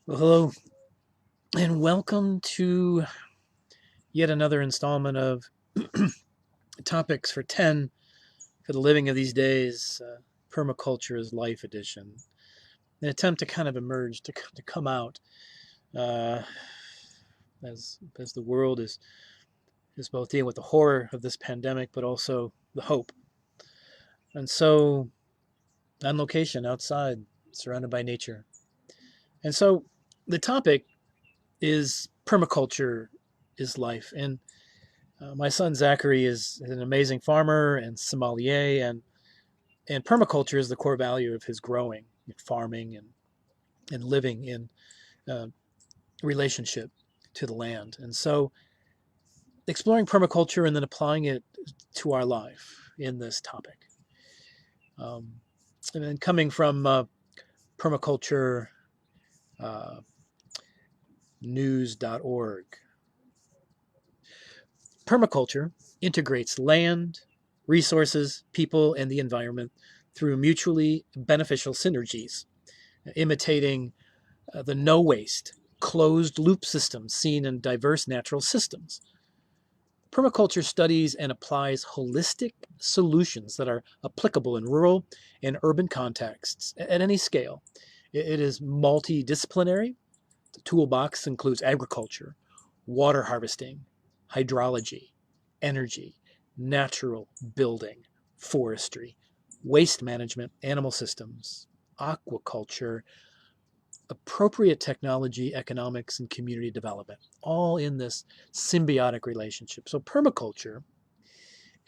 Well, hello, and welcome to yet another installment of Topics for 10 for the Living of These Days, Permaculture is Life Edition. An attempt to kind of emerge, to come out uh, as the world is both dealing with the horror of this pandemic, but also the hope. And so, on location, outside, surrounded by nature. And so, the topic is permaculture is life. And my son Zachary is an amazing farmer and sommelier, and permaculture is the core value of his growing, farming, and living in uh, relationship to the land. And so, exploring permaculture and then applying it to our life in this topic. Um, and then coming from permaculture uh, news.org. Permaculture integrates land, resources, people, and the environment through mutually beneficial synergies, imitating the no waste, closed loop systems seen in diverse natural systems. Permaculture studies and applies holistic solutions that are applicable in rural and urban contexts at any scale. It is multidisciplinary. The toolbox includes agriculture, water harvesting, hydrology, energy, natural building, forestry, waste management, animal systems, aquaculture, appropriate technology, economics, and community development, all in this symbiotic relationship. So, permaculture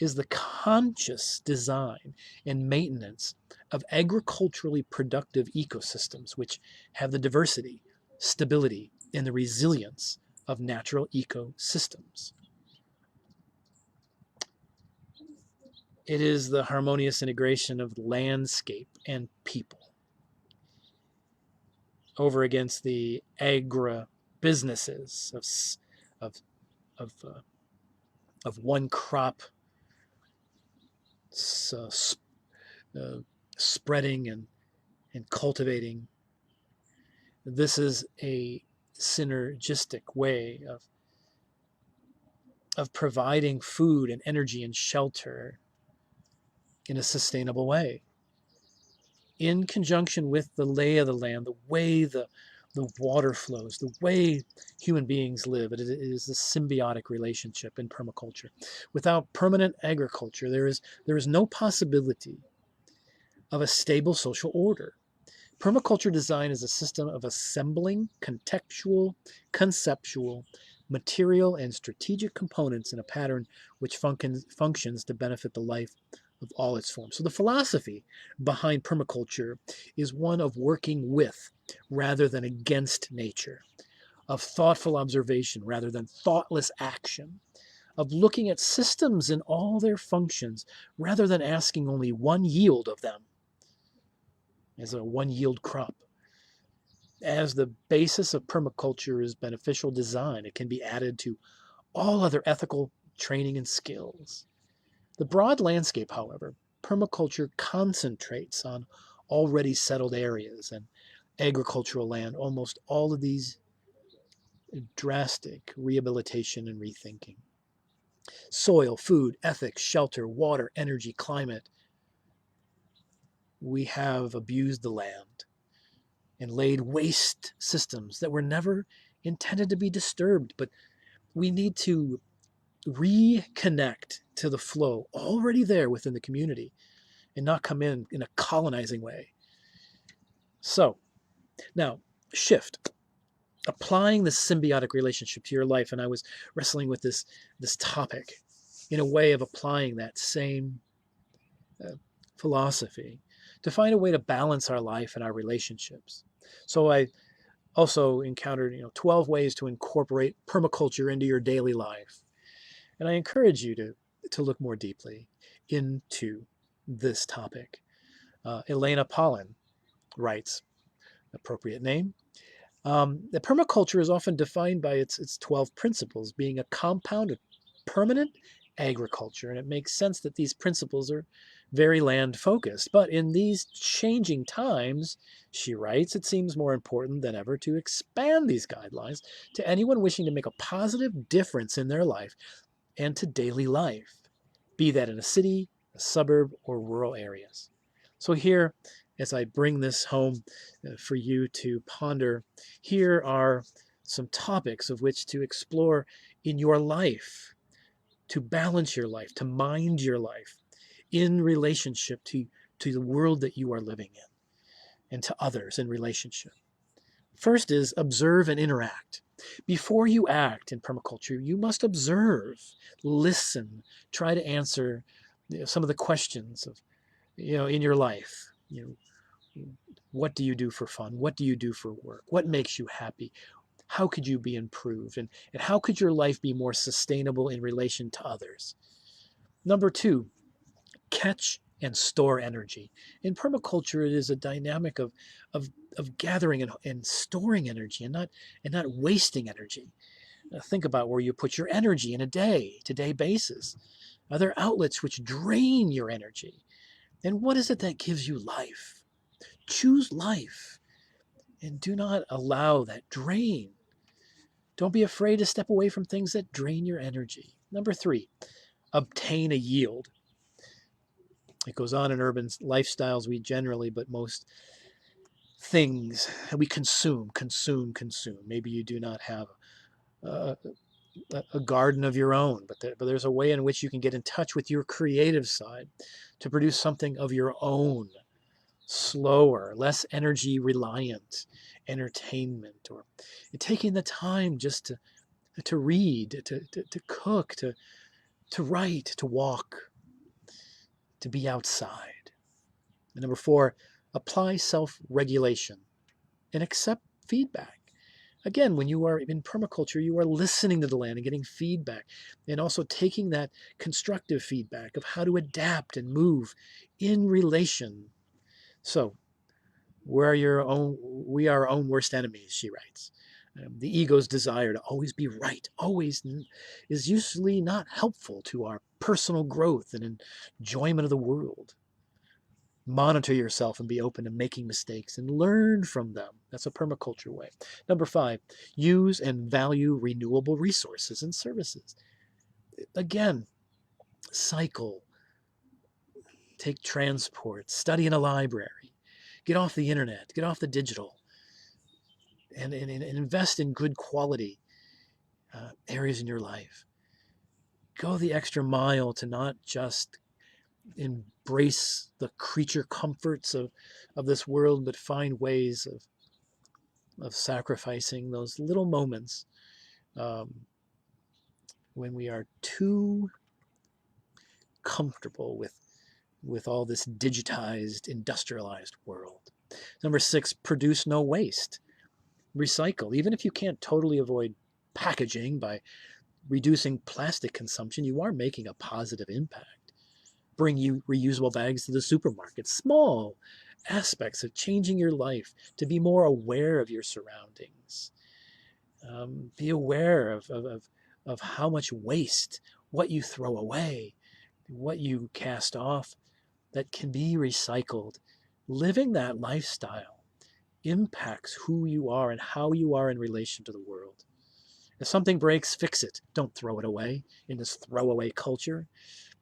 is the conscious design and maintenance of agriculturally productive ecosystems, which have the diversity, stability, and the resilience of natural ecosystems. It is the harmonious integration of landscape and people over against the agri businesses of, of, of one crop uh, uh, spreading and cultivating. This is a synergistic way of providing food and energy and shelter in a sustainable way, in conjunction with the lay of the land, the way the water flows, the way human beings live. It is a symbiotic relationship in permaculture. Without permanent agriculture, there is no possibility of a stable social order. Permaculture design is a system of assembling contextual, conceptual, material, and strategic components in a pattern which functions to benefit the life of all its forms. So, the philosophy behind permaculture is one of working with rather than against nature, of thoughtful observation rather than thoughtless action, of looking at systems in all their functions rather than asking only one yield of them as a one yield crop. As the basis of permaculture is beneficial design, it can be added to all other ethical training and skills. The broad landscape, however, permaculture concentrates on already settled areas and agricultural land, almost all of these drastic rehabilitation and rethinking. Soil, food, ethics, shelter, water, energy, climate. We have abused the land and laid waste systems that were never intended to be disturbed, but we need to reconnect to the flow already there within the community and not come in a colonizing way. So now shift, applying the symbiotic relationship to your life. And I was wrestling with this topic in a way of applying that same uh, philosophy to find a way to balance our life and our relationships. So I also encountered 12 ways to incorporate permaculture into your daily life. And I encourage you to look more deeply into this topic. Elena Pollan writes, appropriate name. The permaculture is often defined by its 12 principles, being a compound of permanent agriculture. And it makes sense that these principles are very land focused. But in these changing times, she writes, it seems more important than ever to expand these guidelines to anyone wishing to make a positive difference in their life and to daily life, be that in a city, a suburb, or rural areas. So here, as I bring this home for you to ponder, here are some topics of which to explore in your life, to balance your life, to mind your life in relationship to the world that you are living in and to others in relationship. First is observe and interact. Before you act in permaculture, you must observe, listen, try to answer some of the questions of, in your life. What do you do for fun? What do you do for work? What makes you happy? How could you be improved? And how could your life be more sustainable in relation to others? Number two, catch and store energy. In permaculture, it is a dynamic of gathering and storing energy and not wasting energy. Think about where you put your energy in a day-to-day basis. Are there outlets which drain your energy? And what is it that gives you life? Choose life and do not allow that drain. Don't be afraid to step away from things that drain your energy. Number three, obtain a yield. It goes on in urban lifestyles, we generally, but most things we consume. Maybe you do not have a, a garden of your own, but there's a way in which you can get in touch with your creative side to produce something of your own, slower, less energy reliant entertainment, or taking the time just to read, to cook, to write, to walk, to be outside. And number four, apply self-regulation and accept feedback. Again, when you are in permaculture, you are listening to the land and getting feedback, and also taking that constructive feedback of how to adapt and move in relation. So, we are our own worst enemies, she writes. The ego's desire to always be right, always, is usually not helpful to our personal growth and enjoyment of the world. Monitor yourself and be open to making mistakes and learn from them. That's a permaculture way. Number five, use and value renewable resources and services. Again, cycle, take transport, study in a library, get off the internet, get off the digital, and invest in good quality areas in your life. Go the extra mile to not just embrace the creature comforts of this world, but find ways of sacrificing those little moments um, when we are too comfortable with all this digitized, industrialized world. Number six, produce no waste. Recycle. Even if you can't totally avoid packaging by reducing plastic consumption, you are making a positive impact. Bring you reusable bags to the supermarket. Small aspects of changing your life to be more aware of your surroundings. Be aware of how much waste, what you throw away, what you cast off that can be recycled. Living that lifestyle impacts who you are and how you are in relation to the world. If something breaks, fix it. Don't throw it away in this throwaway culture.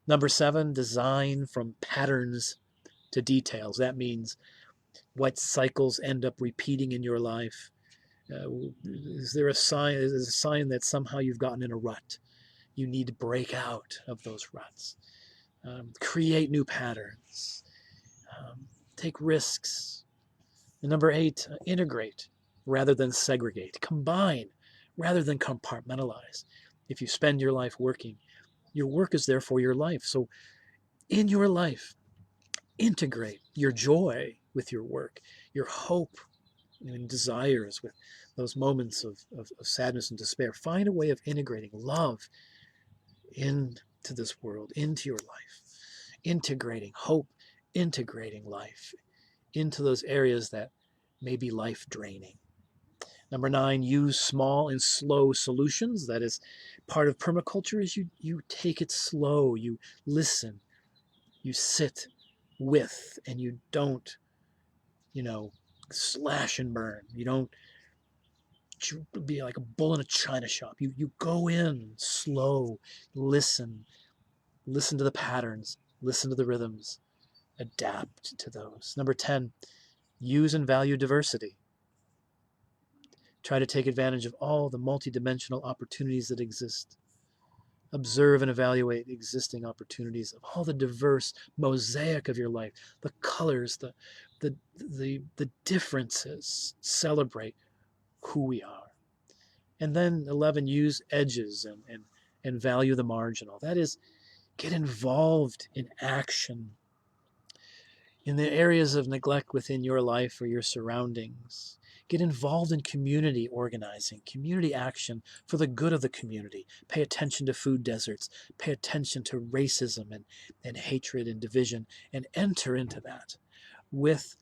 Number seven, design from patterns to details. That means what cycles end up repeating in your life. Is there a sign? Is a sign that somehow you've gotten in a rut? You need to break out of those ruts. Create new patterns. Take risks. And number eight, integrate rather than segregate. Combine rather than compartmentalize. If you spend your life working, your work is there for your life. So in your life, integrate your joy with your work, your hope and desires with those moments of sadness and despair. Find a way of integrating love into this world, into your life, integrating hope, integrating life into those areas that may be life draining. Number 9, use small and slow solutions. That is part of permaculture is you take it slow, you listen, you sit with, and you don't, you know, slash and burn. You don't be like a bull in a china shop. You go in slow, listen, listen to the patterns, listen to the rhythms, adapt to those. Number 10, use and value diversity. Try to take advantage of all the multidimensional opportunities that exist. Observe and evaluate existing opportunities of all the diverse mosaic of your life, the colors, the differences. Celebrate who we are. And then 11, use edges and value the marginal. That is, get involved in action in the areas of neglect within your life or your surroundings. Get involved in community organizing, community action for the good of the community. Pay attention to food deserts. Pay attention to racism and hatred and division, and enter into that with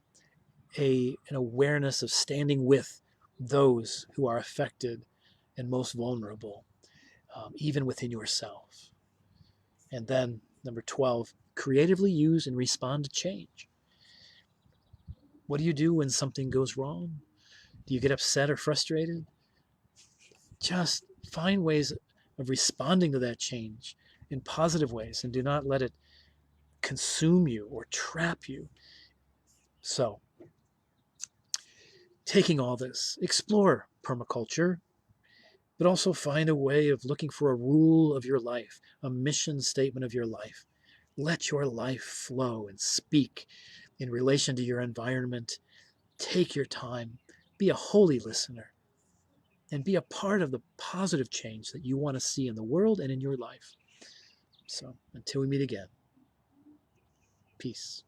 an awareness of standing with those who are affected and most vulnerable, even within yourself. And then, number 12, creatively use and respond to change. What do you do when something goes wrong? Do you get upset or frustrated? Just find ways of responding to that change in positive ways and do not let it consume you or trap you. So, taking all this, explore permaculture, but also find a way of looking for a rule of your life, a mission statement of your life. Let your life flow and speak in relation to your environment. Take your time, be a holy listener, and be a part of the positive change that you want to see in the world and in your life. So until we meet again, peace.